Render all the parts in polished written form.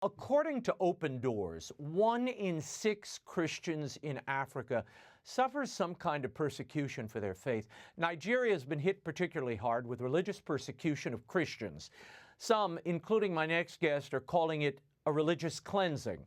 According to Open Doors, 1 in 6 Christians in Africa suffers some kind of persecution for their faith. Nigeria has been hit particularly hard with religious persecution of Christians. Some, including my next guest, are calling it a religious cleansing.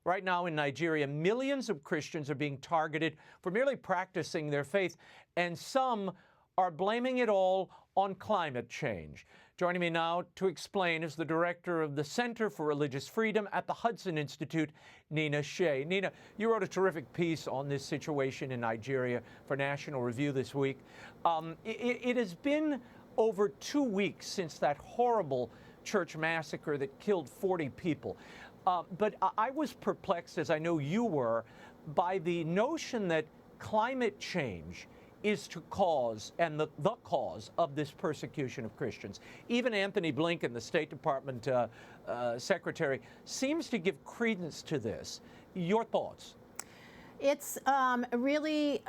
Right now in Nigeria, millions of Christians are being targeted for merely practicing their faith, and some are blaming it all on climate change. Joining me now to explain is the director of the Center for Religious Freedom at the Hudson Institute, Nina Shea. Nina, you wrote a terrific piece on this situation in Nigeria for National Review this week. It has been over 2 weeks since that horrible church massacre that killed 40 people. But I was perplexed, as I know you were, by the notion that climate change is to cause, and the cause of this persecution of Christians. Even Anthony Blinken, the State Department secretary, seems to give credence to this. Your thoughts? It's really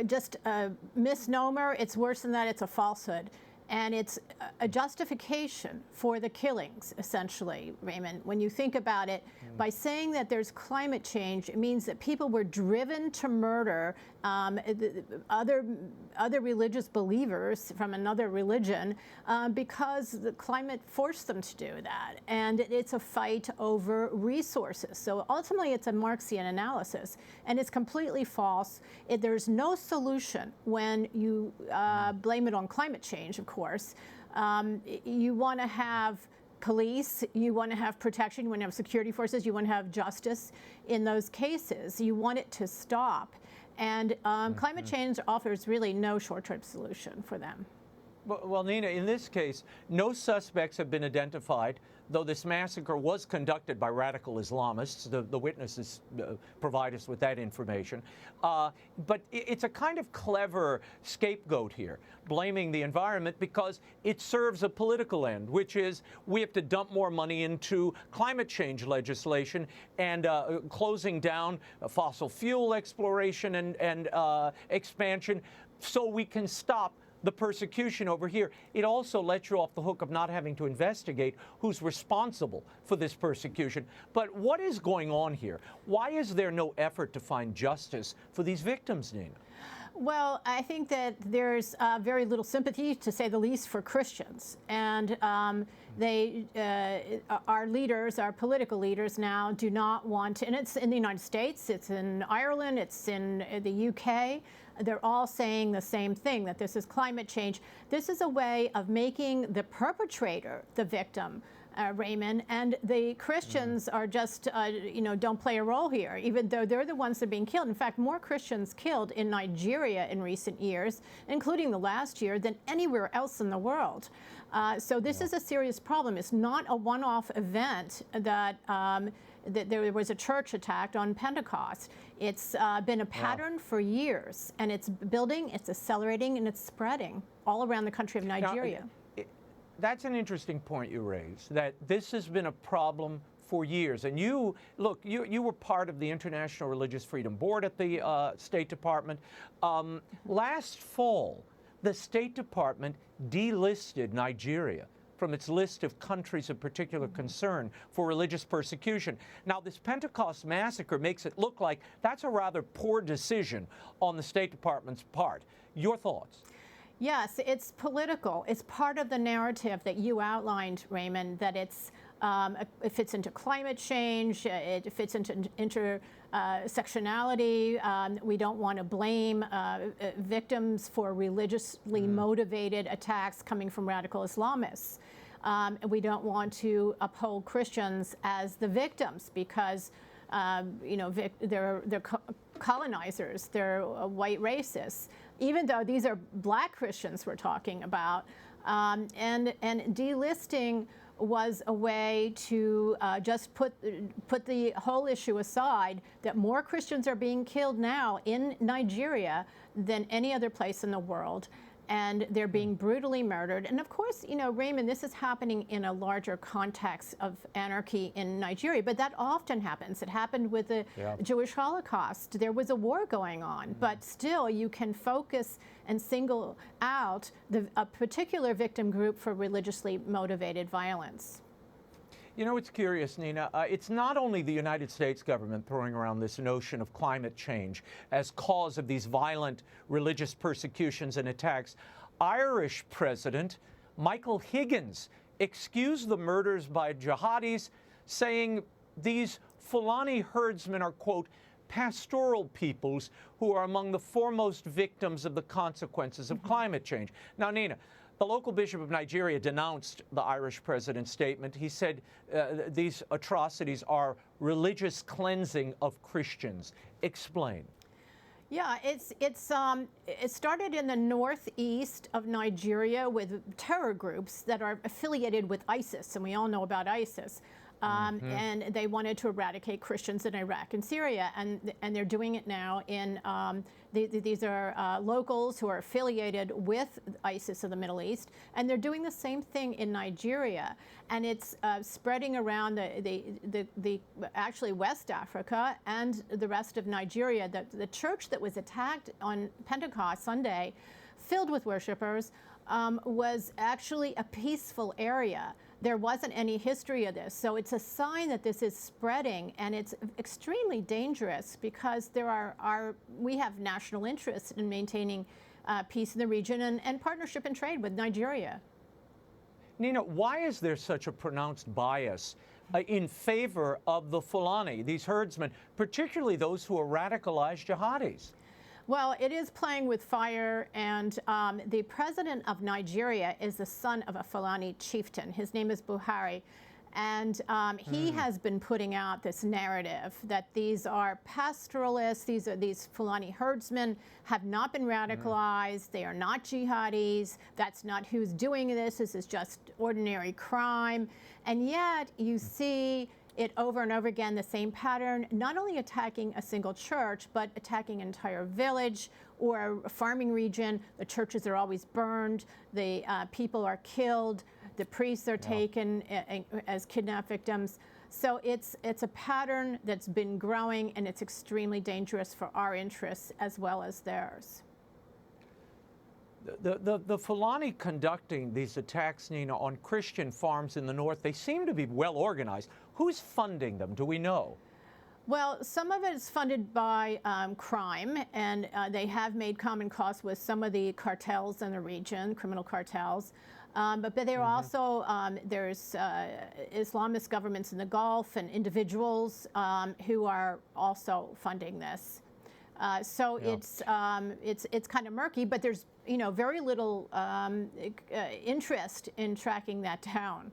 just a misnomer. It's worse than that. It's a falsehood. And it's a justification for the killings, essentially, Raymond. When you think about it, by saying that there's climate change, it means that people were driven to murder other religious believers from another religion because the climate forced them to do that. And it's a fight over resources. So ultimately, it's a Marxian analysis. And it's completely false. There's no solution when you blame it on climate change, of course. You want to have police, you want to have protection, you want to have security forces, you want to have justice in those cases. You want it to stop. And climate change offers really no short-term solution for them. Well, Nina, in this case, no suspects have been identified, though this massacre was conducted by radical Islamists. The witnesses provide us with that information. But it's a kind of clever scapegoat here, blaming the environment because it serves a political end, which is we have to dump more money into climate change legislation and closing down fossil fuel exploration and expansion so we can stop the persecution over here. It also lets you off the hook of not having to investigate who's responsible for this persecution. But what is going on here? Why is there no effort to find justice for these victims, Nina? Well, I think that there's very little sympathy, to say the least, for Christians. And our leaders, our political leaders now do not want to, and it's in the United States, it's in Ireland, it's in the UK, they're all saying the same thing, that this is climate change. This is a way of making the perpetrator the victim, Raymond, and the Christians are just, don't play a role here, even though they're the ones that are being killed. In fact, more Christians killed in Nigeria in recent years, including the last year, than anywhere else in the world. So this is a serious problem. It's not a one-off event that there was a church attacked on Pentecost. It's been a pattern for years, and it's building, it's accelerating, and it's spreading all around the country of Nigeria. Now, that's an interesting point you raise, that this has been a problem for years. And you were part of the International Religious Freedom Board at the State Department. Last fall, the State Department delisted Nigeria from its list of countries of particular concern for religious persecution. Now, this Pentecost massacre makes it look like that's a rather poor decision on the State Department's part. Your thoughts? Yes, it's political. It's part of the narrative that you outlined, Raymond, that it fits into climate change, it fits into intersectionality. We don't want to blame victims for religiously motivated attacks coming from radical Islamists. We don't want to uphold Christians as the victims because they're colonizers, they're white racists, even though these are black Christians we're talking about. And delisting was a way to just put the whole issue aside, that more Christians are being killed now in Nigeria than any other place in the world. And they're being brutally murdered. And of course, Raymond, this is happening in a larger context of anarchy in Nigeria, but that often happens. It happened with the Jewish Holocaust. There was a war going on, but still you can focus and single out a particular victim group for religiously motivated violence. You know, it's curious, Nina. It's not only the United States government throwing around this notion of climate change as cause of these violent religious persecutions and attacks. Irish President Michael Higgins excused the murders by jihadis, saying these Fulani herdsmen are, quote, pastoral peoples who are among the foremost victims of the consequences of climate change. Now, Nina, the local bishop of Nigeria denounced the Irish president's statement. He said these atrocities are religious cleansing of Christians. Explain. Yeah, it started in the northeast of Nigeria with terror groups that are affiliated with ISIS, and we all know about ISIS. And they wanted to eradicate Christians in Iraq and Syria, and they're doing it now in, these are locals who are affiliated with ISIS in the Middle East, and they're doing the same thing in Nigeria. And it's spreading around actually West Africa and the rest of Nigeria. The church that was attacked on Pentecost Sunday, filled with worshipers, was actually a peaceful area. There wasn't any history of this. So it's a sign that this is spreading, and it's extremely dangerous because we have national interest in maintaining peace in the region and partnership and trade with Nigeria. Nina, why is there such a pronounced bias in favor of the Fulani, these herdsmen, particularly those who are radicalized jihadis? Well, it is playing with fire, and the president of Nigeria is the son of a Fulani chieftain. His name is Buhari, and he has been putting out this narrative that these are pastoralists, these Fulani herdsmen have not been radicalized, they are not jihadis, that's not who's doing this is just ordinary crime. And yet you see it over and over again, the same pattern, not only attacking a single church, but attacking an entire village or a farming region. The churches are always burned, the people are killed, the priests are taken as kidnapped victims. So it's a pattern that's been growing, and it's extremely dangerous for our interests as well as theirs. The Fulani conducting these attacks, Nina, on Christian farms in the north, they seem to be well organized. Who's funding them? Do we know? Well, some of it is funded by crime, and they have made common cause with some of the cartels in the region, criminal cartels. But there are also, there's Islamist governments in the Gulf and individuals who are also funding this. So it's kind of murky, but there's very little interest in tracking that down.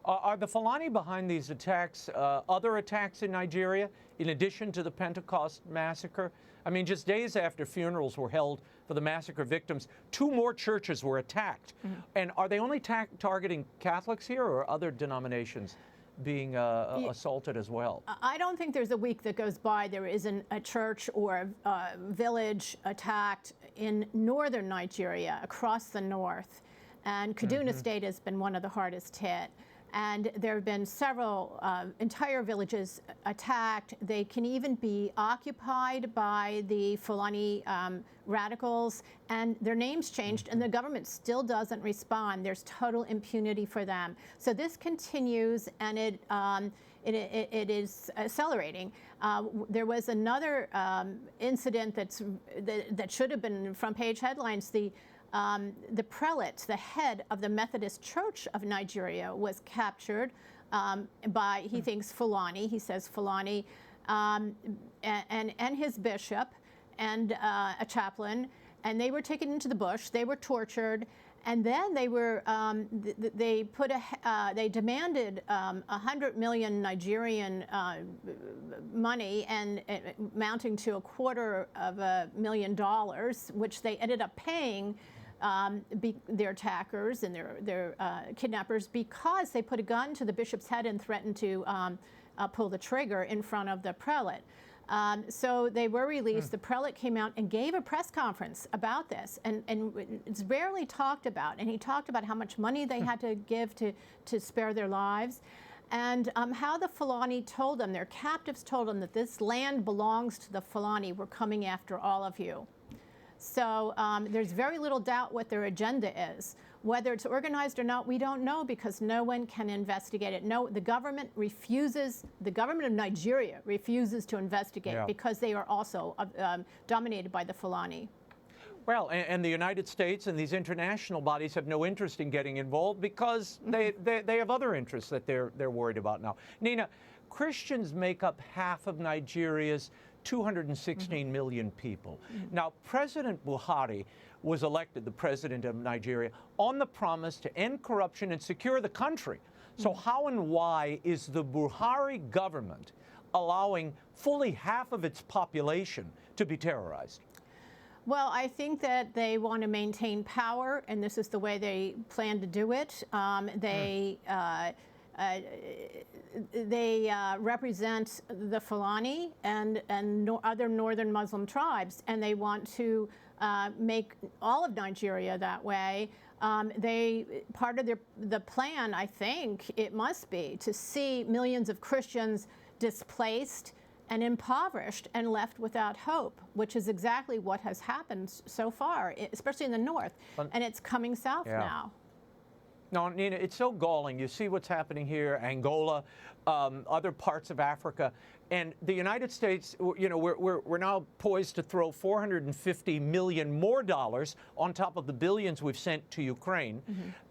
Are the Fulani behind these attacks, other attacks in Nigeria, in addition to the Pentecost massacre? I mean, just days after funerals were held for the massacre victims, 2 more churches were attacked. And are they only targeting Catholics here, or other denominations being assaulted as well? I don't think there's a week that goes by there isn't a church or a village attacked in northern Nigeria, across the north. And Kaduna State has been one of the hardest hit. And there have been several entire villages attacked. They can even be occupied by the Fulani radicals, and their names changed, and the government still doesn't respond. There's total impunity for them. So this continues, and it is accelerating. There was another incident that should have been front-page headlines. The prelate, the head of the Methodist Church of Nigeria, was captured by, he thinks, Fulani. He says Fulani, and his bishop and a chaplain, and they were taken into the bush. They were tortured, and then they were they demanded 100 million Nigerian money, and amounting to $250,000, which they ended up paying their attackers and their kidnappers, because they put a gun to the bishop's head and threatened to pull the trigger in front of the prelate. So they were released. The prelate came out and gave a press conference about this, and it's rarely talked about. And he talked about how much money they had to give to spare their lives, and how the Fulani told them, their captives told them, that this land belongs to the Fulani. We're coming after all of you. So there's very little doubt what their agenda is. Whether it's organized or not, we don't know because no one can investigate it. No, the government refuses, the government of Nigeria refuses to investigate because they are also dominated by the Fulani. Well, and the United States and these international bodies have no interest in getting involved because they have other interests that they're worried about now. Nina, Christians make up half of Nigeria's 216 million people. Now, President Buhari was elected the president of Nigeria on the promise to end corruption and secure the country. So how and why is the Buhari government allowing fully half of its population to be terrorized? Well, I think that they want to maintain power, and this is the way they plan to do it. They represent the Fulani and other northern Muslim tribes, and they want to make all of Nigeria that way. Part of the plan, I think, it must be to see millions of Christians displaced and impoverished and left without hope, which is exactly what has happened so far, especially in the north. And it's coming south now. No, Nina, it's so galling. You see what's happening here, Angola, other parts of Africa, and the United States. You know, we're now poised to throw $450 million more on top of the billions we've sent to Ukraine,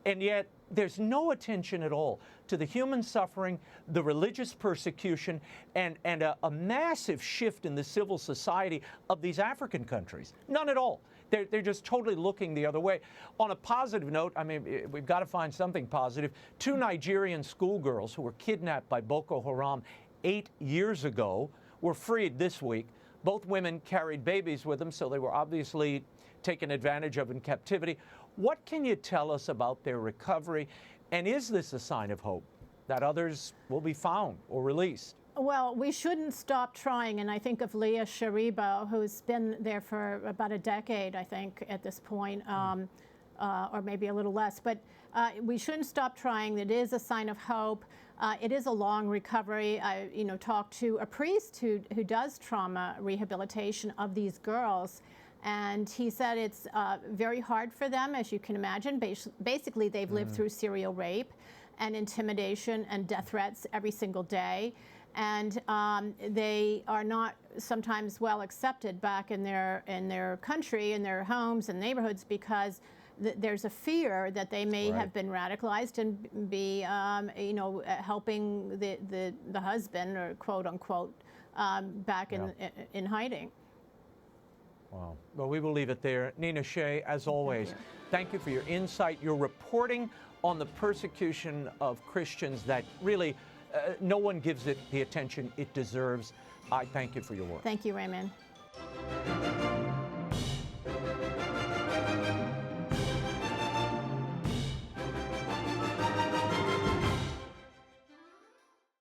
and yet there's no attention at all to the human suffering, the religious persecution, and a massive shift in the civil society of these African countries. None at all. They're just totally looking the other way. On a positive note, I mean, we've got to find something positive. 2 Nigerian schoolgirls who were kidnapped by Boko Haram 8 years ago were freed this week. Both women carried babies with them, so they were obviously taken advantage of in captivity. What can you tell us about their recovery? And is this a sign of hope that others will be found or released? Well, we shouldn't stop trying, and I think of Leah Sharibo, who's been there for about a decade, I think, at this point, or maybe a little less. But we shouldn't stop trying. It is a sign of hope. It is a long recovery. I, talked to a priest who does trauma rehabilitation of these girls, and he said it's very hard for them, as you can imagine. Basically, they've lived through serial rape and intimidation and death threats every single day. And they are not sometimes well accepted back in their country, in their homes and neighborhoods, because there's a fear that they may have been radicalized and be, helping the husband, or quote unquote, back in hiding. Wow. Well, we will leave it there. Nina Shea, as always, thank you for your insight, your reporting on the persecution of Christians that really no one gives it the attention it deserves. I thank you for your work. Thank you, Raymond.